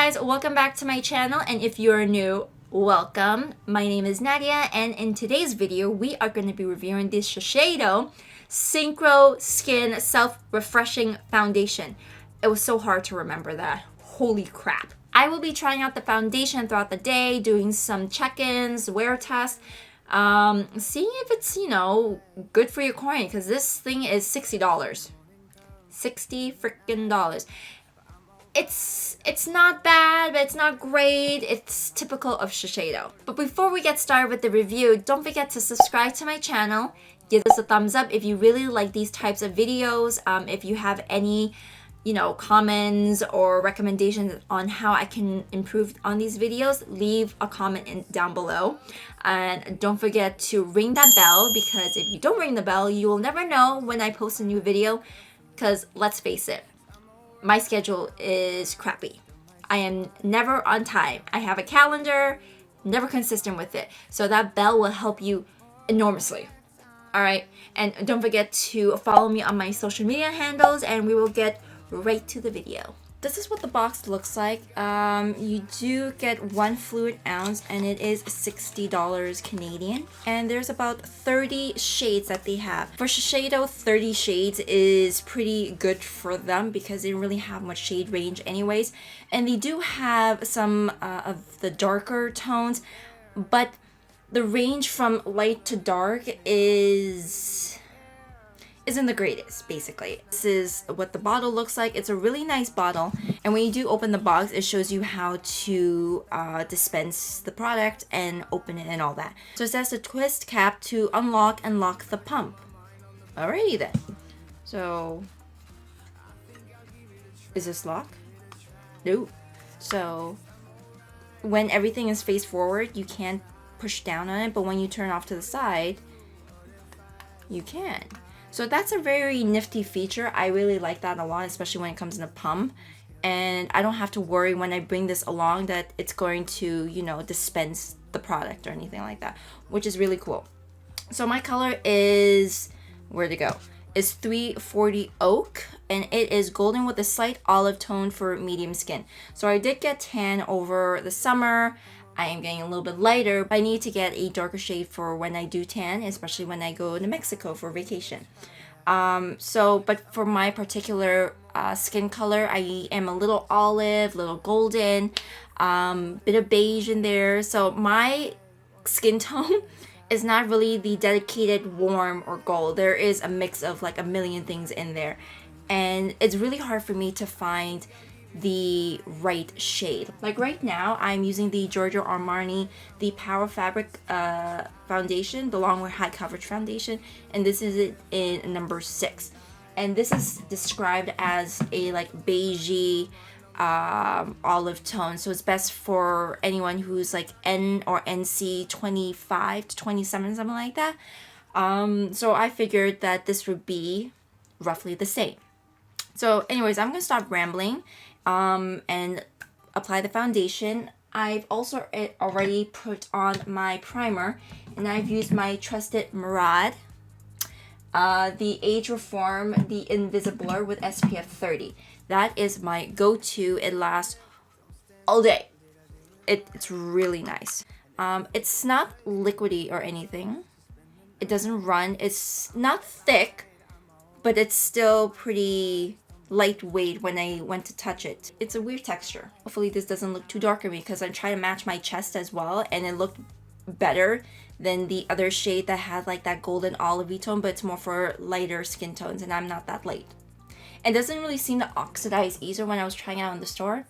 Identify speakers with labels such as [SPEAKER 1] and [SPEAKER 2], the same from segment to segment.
[SPEAKER 1] guys, welcome back to my channel, and if you're new, welcome. My name is Nadia, and in today's video we are going to be reviewing this Shiseido Synchro Skin Self-Refreshing Foundation. It was so hard to remember that. Holy crap. I will be trying out the foundation throughout the day, doing some check-ins, wear tests, seeing if it's, good for your coin, because this thing is $60. $60 freaking dollars. It's not bad, but it's not great. It's typical of Shiseido. But before we get started with the review, don't forget to subscribe to my channel. Give us a thumbs up if you really like these types of videos. If you have any, comments or recommendations on how I can improve on these videos, leave a comment down below. And don't forget to ring that bell, because if you don't ring the bell, you will never know when I post a new video. Because let's face it, my schedule is crappy. I am never on time. I have a calendar, never consistent with it. So that bell will help you enormously. All right. And don't forget to follow me on my social media handles, and we will get right to the video. This is what the box looks like. You do get 1 fluid ounce, and it is $60 Canadian. And there's about 30 shades that they have. For Shiseido, 30 shades is pretty good for them because they don't really have much shade range anyways. And they do have some of the darker tones, but the range from light to dark isn't the greatest, basically. This is what the bottle looks like. It's a really nice bottle, and when you do open the box, it shows you how to dispense the product and open it and all that. So it says to twist cap to unlock and lock the pump. Alrighty then. So is this lock? No. So when everything is face forward, you can't push down on it, but when you turn off to the side, you can. So that's a very nifty feature. I really like that a lot, especially when it comes in a pump. And I don't have to worry when I bring this along that it's going to, dispense the product or anything like that, which is really cool. So my color is, where'd it go? Is 340 Oak, and it is golden with a slight olive tone for medium skin. So I did get tan over the summer. I am getting a little bit lighter, but I need to get a darker shade for when I do tan, especially when I go to Mexico for vacation. But for my particular skin color, I am a little olive, little golden, bit of beige in there. So my skin tone is not really the dedicated warm or gold. There is a mix of like a million things in there. And it's really hard for me to find the right shade. Like right now, I'm using the Giorgio Armani, the Power Fabric foundation, the long wear high coverage foundation, and this is it in number 6. And this is described as a like beigey olive tone, so it's best for anyone who's like N or NC 25 to 27, something like that. So I figured that this would be roughly the same. So anyways, I'm gonna stop rambling and apply the foundation. I've also already put on my primer, and I've used my trusted Murad, the Age Reform, the Invisibler with SPF 30. That is my go-to. It lasts all day. It's really nice. It's not liquidy or anything. It doesn't run. It's not thick, but it's still pretty lightweight when I went to touch it. It's a weird texture. Hopefully this doesn't look too dark on me, because I'm trying to match my chest as well, and it looked better than the other shade that had like that golden olivey tone, but it's more for lighter skin tones, and I'm not that light. It doesn't really seem to oxidize either when I was trying it out in the store.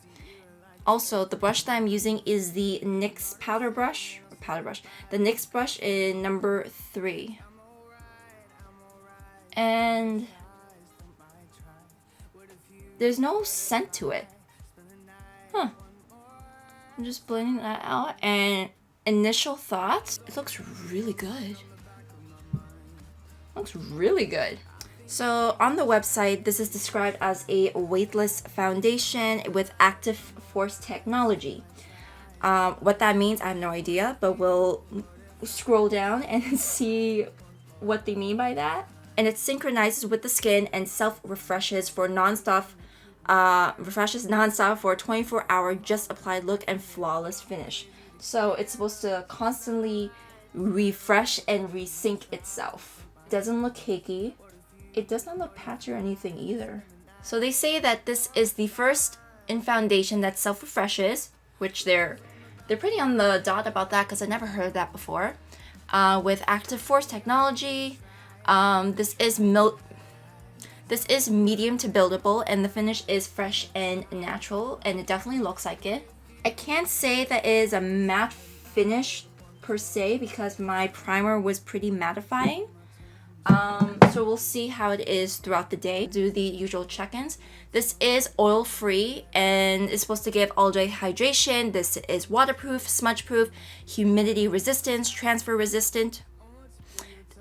[SPEAKER 1] Also, the brush that I'm using is the NYX powder brush. The NYX brush in number 3. And there's no scent to it. I'm just blending that out. And initial thoughts, it looks really good. Looks really good. So on the website, this is described as a weightless foundation with active force technology. What that means, I have no idea, but we'll scroll down and see what they mean by that. And it synchronizes with the skin and self-refreshes for non-stop refreshes non-stop for a 24-hour just applied look and flawless finish. So it's supposed to constantly refresh and resync itself. It doesn't look cakey. It does not look patchy or anything either. So they say that this is the first in foundation that self-refreshes, which they're pretty on the dot about that because I never heard that before. With active force technology, this is medium to buildable, and the finish is fresh and natural, and it definitely looks like it. I can't say that it is a matte finish per se because my primer was pretty mattifying. So we'll see how it is throughout the day. Do the usual check-ins. This is oil-free and it's supposed to give all-day hydration. This is waterproof, smudge-proof, humidity resistant, transfer resistant.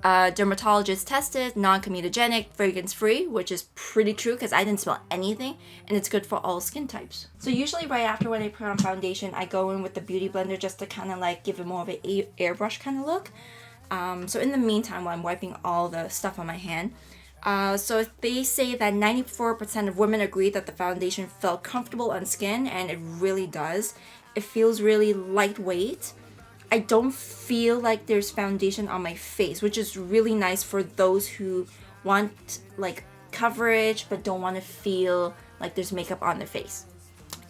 [SPEAKER 1] Dermatologist tested, non-comedogenic, fragrance-free, which is pretty true because I didn't smell anything, and it's good for all skin types. So usually right after when I put on foundation, I go in with the beauty blender just to kind of like give it more of an airbrush kind of look. So in the meantime, while I'm wiping all the stuff on my hand, so they say that 94% of women agree that the foundation felt comfortable on skin, and it really does. It feels really lightweight. I don't feel like there's foundation on my face, which is really nice for those who want like coverage but don't want to feel like there's makeup on their face.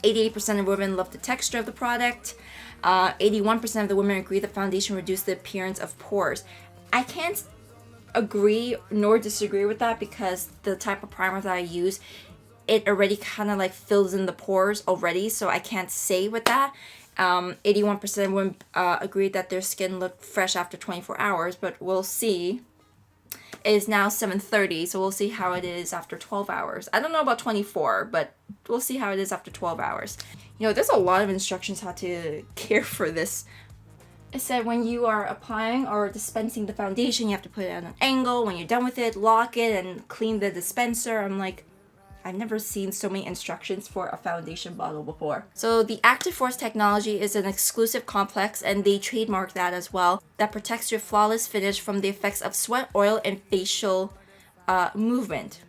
[SPEAKER 1] 88% of women love the texture of the product. 81% of the women agree that foundation reduced the appearance of pores. I can't agree nor disagree with that because the type of primer that I use, it already kind of like fills in the pores already, so I can't say with that. 81% of women agreed that their skin looked fresh after 24 hours, but we'll see. It is now 7:30, so we'll see how it is after 12 hours. I don't know about 24, but we'll see how it is after 12 hours. You know, there's a lot of instructions how to care for this. It said when you are applying or dispensing the foundation, you have to put it at an angle. When you're done with it, lock it and clean the dispenser. I'm like, I've never seen so many instructions for a foundation bottle before. So the Active Force technology is an exclusive complex, and they trademark that as well, that protects your flawless finish from the effects of sweat, oil, and facial movement.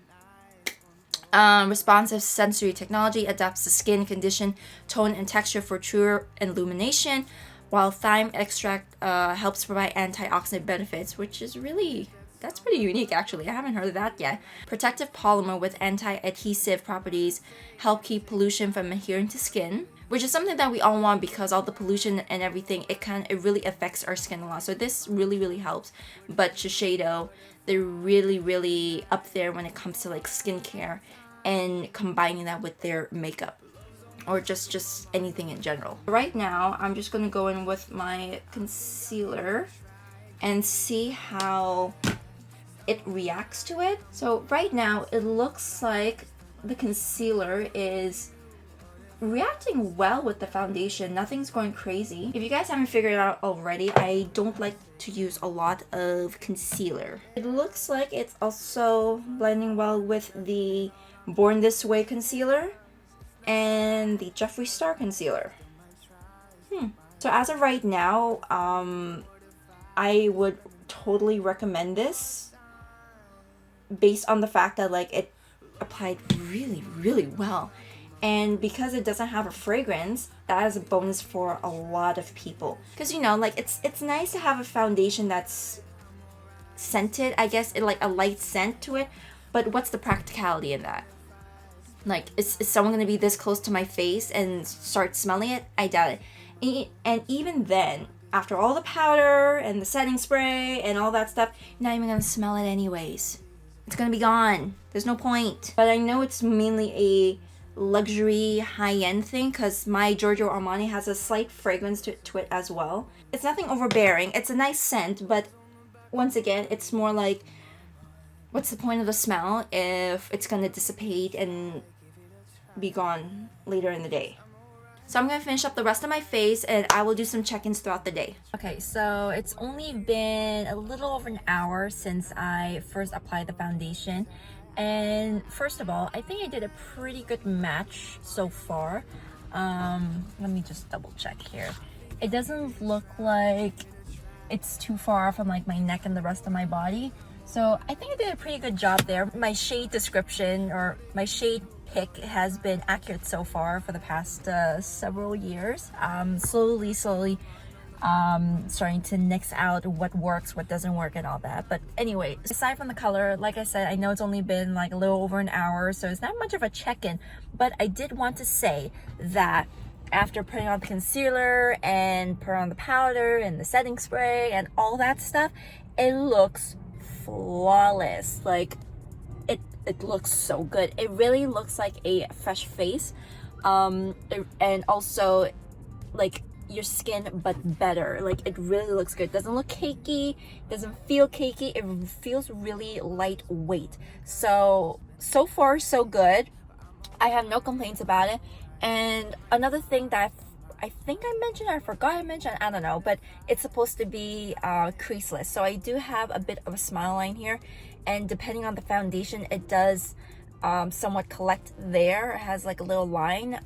[SPEAKER 1] Responsive sensory technology adapts the skin condition, tone, and texture for truer illumination, while thyme extract helps provide antioxidant benefits, which is really... that's pretty unique, actually. I haven't heard of that yet. Protective polymer with anti-adhesive properties help keep pollution from adhering to skin, which is something that we all want because all the pollution and everything, it really affects our skin a lot. So this really helps. But Shiseido, they're really up there when it comes to like skincare and combining that with their makeup or just anything in general. Right now, I'm just gonna go in with my concealer and see how it reacts to it. So right now it looks like the concealer is reacting well with the foundation. Nothing's going crazy. If you guys haven't figured it out already, I don't like to use a lot of concealer. It looks like it's also blending well with the Born This Way concealer and the Jeffree Star concealer. So as of right now, I would totally recommend this based on the fact that like it applied really well, and because it doesn't have a fragrance, that is a bonus for a lot of people. Because you know, like it's nice to have a foundation that's scented, I guess, it like a light scent to it, but what's the practicality in that? Like, is someone gonna be this close to my face and start smelling it? I doubt it. And even then, after all the powder and the setting spray and all that stuff, you're not even gonna smell it anyways. It's gonna be gone. There's no point. But I know it's mainly a luxury high-end thing because my Giorgio Armani has a slight fragrance to it as well. It's nothing overbearing. It's a nice scent, but once again, it's more like, what's the point of the smell if it's gonna dissipate and be gone later in the day? So I'm gonna finish up the rest of my face and I will do some check-ins throughout the day. Okay, so it's only been a little over an hour since I first applied the foundation. And first of all, I think I did a pretty good match so far. Let me just double check here. It doesn't look like it's too far from like my neck and the rest of my body. So I think I did a pretty good job there. My shade description or my shade pick has been accurate so far for the past several years. Slowly starting to nix out what works, what doesn't work, and all that. But anyway, aside from the color, like I said, I know it's only been like a little over an hour, so it's not much of a check-in, but I did want to say that after putting on the concealer and put on the powder and the setting spray and all that stuff, it looks flawless. Like it looks so good. It really looks like a fresh face, and also like your skin, but better. Like it really looks good. Doesn't look cakey, doesn't feel cakey. It feels really lightweight. So far so good. I have no complaints about it. And another thing that I think I mentioned, or I forgot I mentioned, I don't know, but it's supposed to be creaseless. So I do have a bit of a smile line here, and depending on the foundation, it does somewhat collect there. It has like a little line.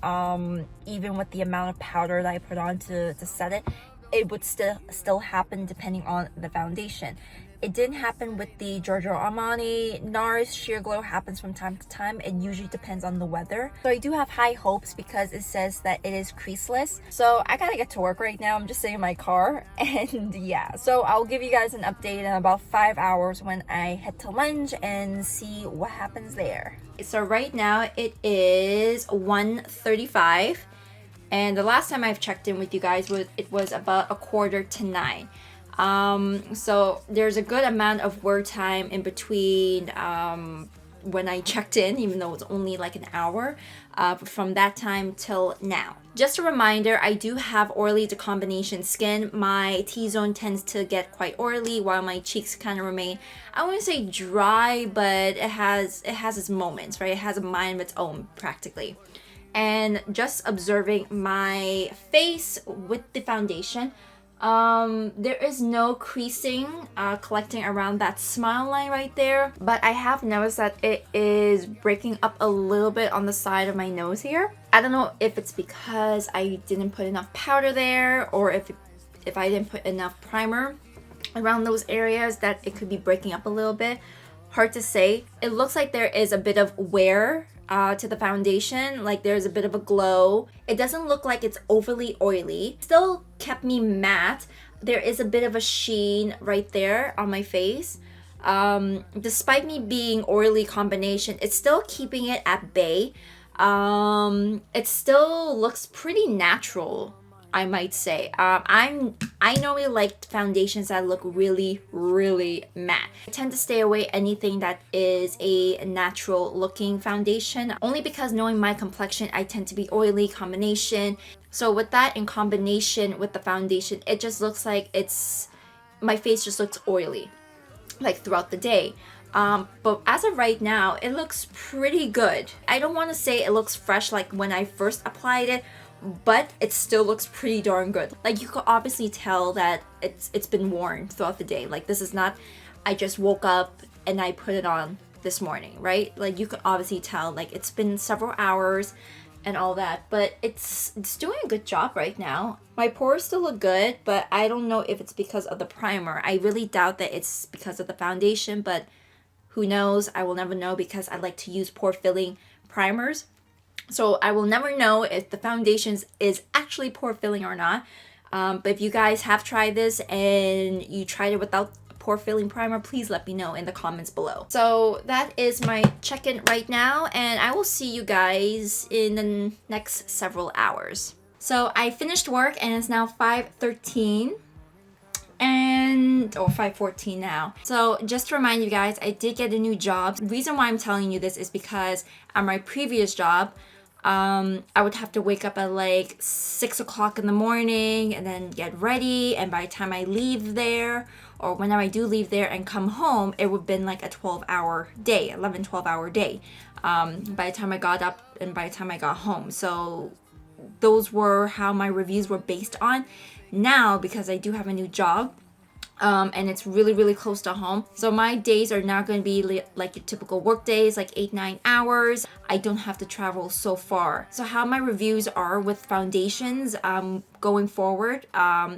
[SPEAKER 1] Even with the amount of powder that I put on to set it would still happen depending on the foundation. It didn't happen with the Giorgio Armani. NARS Sheer Glow happens from time to time. It usually depends on the weather. So I do have high hopes because it says that it is creaseless. So I gotta get to work right now. I'm just sitting in my car, and yeah. So I'll give you guys an update in about 5 hours when I head to lunch and see what happens there. So right now it is 1:35, and the last time I've checked in with you guys was about 8:45. So there's a good amount of work time in between when I checked in, even though it's only like an hour, from that time till now. Just a reminder, I do have oily to combination skin. My T-zone tends to get quite oily while my cheeks kind of remain, I wouldn't say dry, but it has its moments, right? It has a mind of its own practically. And just observing my face with the foundation, there is no creasing collecting around that smile line right there, but I have noticed that it is breaking up a little bit on the side of my nose here. I don't know if it's because I didn't put enough powder there, or if I didn't put enough primer around those areas, that it could be breaking up a little bit. Hard to say. It looks like there is a bit of wear to the foundation, like there's a bit of a glow. It doesn't look like it's overly oily. Still kept me matte. There is a bit of a sheen right there on my face. Despite me being oily combination, it's still keeping it at bay. It still looks pretty natural, I might say. I normally like foundations that look really matte. I tend to stay away anything that is a natural looking foundation, only because knowing my complexion, I tend to be oily combination. So with that in combination with the foundation, it just looks like my face just looks oily like throughout the day. But as of right now, it looks pretty good. I don't want to say it looks fresh like when I first applied it, but it still looks pretty darn good. Like you could obviously tell that it's been worn throughout the day. Like this is not, I just woke up and I put it on this morning, right? Like you could obviously tell like it's been several hours and all that, but it's doing a good job right now. My pores still look good, but I don't know if it's because of the primer. I really doubt that it's because of the foundation, but who knows? I will never know because I like to use pore filling primers. So I will never know if the foundation is actually pore filling or not. But if you guys have tried this and you tried it without a pore filling primer, please let me know in the comments below. So that is my check-in right now, and I will see you guys in the next several hours. So I finished work and it's now 5:13 or 5:14 now. So just to remind you guys, I did get a new job. The reason why I'm telling you this is because at my previous job, I would have to wake up at like 6 o'clock in the morning and then get ready, and by the time I leave there, or whenever I do leave there and come home, it would have been like a 12-hour day, 12-hour day, by the time I got up and by the time I got home. So those were how my reviews were based on. Now, because I do have a new job, and it's really close to home, so my days are not going to be like your typical work days, like 8-9 hours. I don't have to travel so far. So how my reviews are with foundations going forward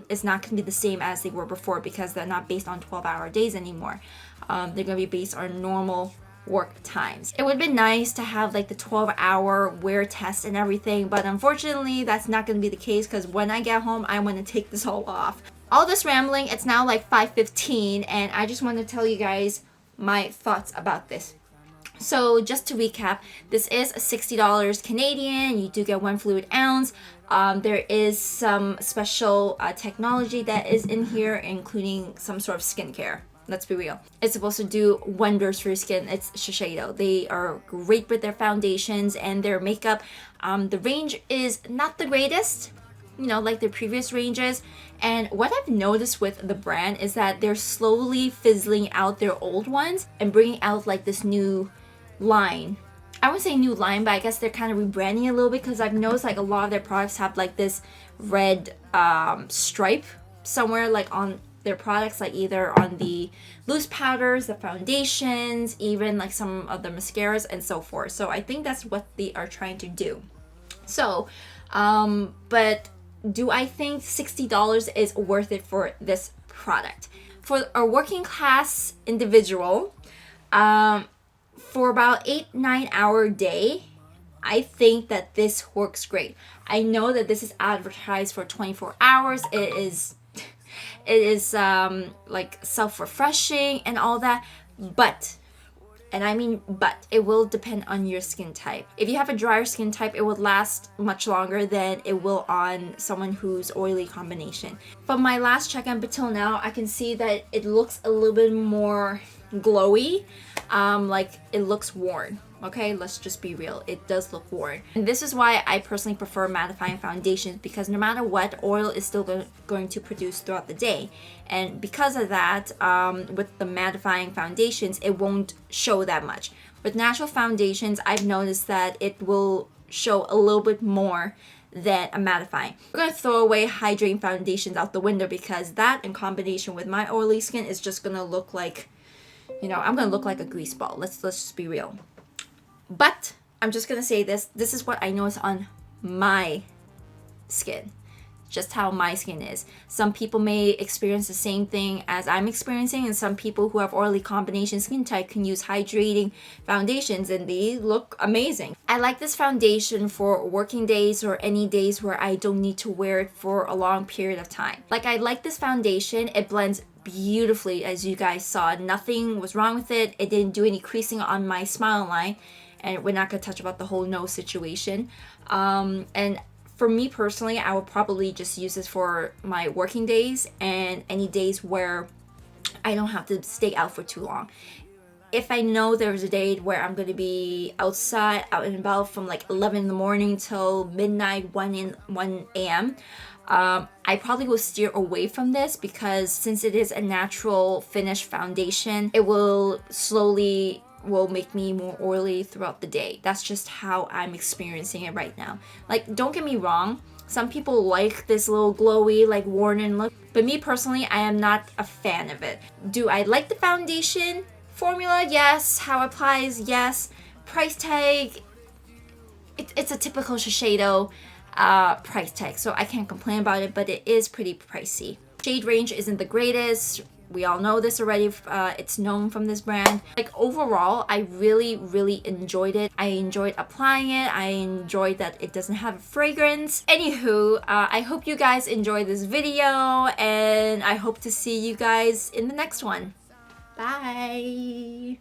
[SPEAKER 1] is not going to be the same as they were before, because they're not based on 12-hour days anymore. They're going to be based on normal work times. It would have been nice to have like the 12-hour wear test and everything, but unfortunately that's not going to be the case because when I get home I want to take this all off. All this rambling, it's now like 5:15 and I just want to tell you guys my thoughts about this. So just to recap, this is $60 Canadian. You do get 1 fluid ounce. There is some special technology that is in here, including some sort of skincare. Let's be real. It's supposed to do wonders for your skin. It's Shiseido. They are great with their foundations and their makeup. The range is not the greatest, you know, like their previous ranges. And what I've noticed with the brand is that they're slowly fizzling out their old ones and bringing out like this new line. I wouldn't say new line, but I guess they're kind of rebranding a little bit because I've noticed like a lot of their products have like this red stripe somewhere like on their products, like either on the loose powders, the foundations, even like some of the mascaras and so forth. So I think that's what they are trying to do. So but do I think $60 is worth it for this product? For a working class individual, for about 8-9 hour day, I think that this works great. I know that this is advertised for 24 hours. It is like self-refreshing and all that, but, and I mean but, it will depend on your skin type. If you have a drier skin type, it will last much longer than it will on someone who's oily combination. From my last check up until now, I can see that it looks a little bit more glowy, like it looks worn. Okay, let's just be real, it does look worn. And this is why I personally prefer mattifying foundations, because no matter what, oil is still going to produce throughout the day. And because of that, with the mattifying foundations, it won't show that much. With natural foundations, I've noticed that it will show a little bit more than a mattifying. We're going to throw away hydrating foundations out the window because that in combination with my oily skin is just going to look like, you know, I'm going to look like a grease ball. Let's just be real. But I'm just gonna say this is what I notice on my skin, just how my skin is. Some people may experience the same thing as I'm experiencing, and some people who have oily combination skin type can use hydrating foundations and they look amazing. I like this foundation for working days or any days where I don't need to wear it for a long period of time. Like, I like this foundation. It blends beautifully, as you guys saw. Nothing was wrong with it. It didn't do any creasing on my smile line. And we're not going to touch about the whole nose situation. And for me personally, I would probably just use this for my working days and any days where I don't have to stay out for too long. If I know there's a day where I'm going to be outside, out and about from like 11 in the morning till midnight, 1 a.m., I probably will steer away from this, because since it is a natural finish foundation, it will slowly make me more oily throughout the day. That's just how I'm experiencing it right now. Like, don't get me wrong, some people like this little glowy, like worn-in look, but me personally, I am not a fan of it. Do I like the foundation formula? Yes. How it applies? Yes. Price tag, it's a typical Shiseido price tag, so I can't complain about it, but it is pretty pricey. Shade range isn't the greatest. We all know this already. It's known from this brand. Like, overall, I really enjoyed it. I enjoyed applying it. I enjoyed that it doesn't have a fragrance. Anywho, I hope you guys enjoyed this video, and I hope to see you guys in the next one. Bye!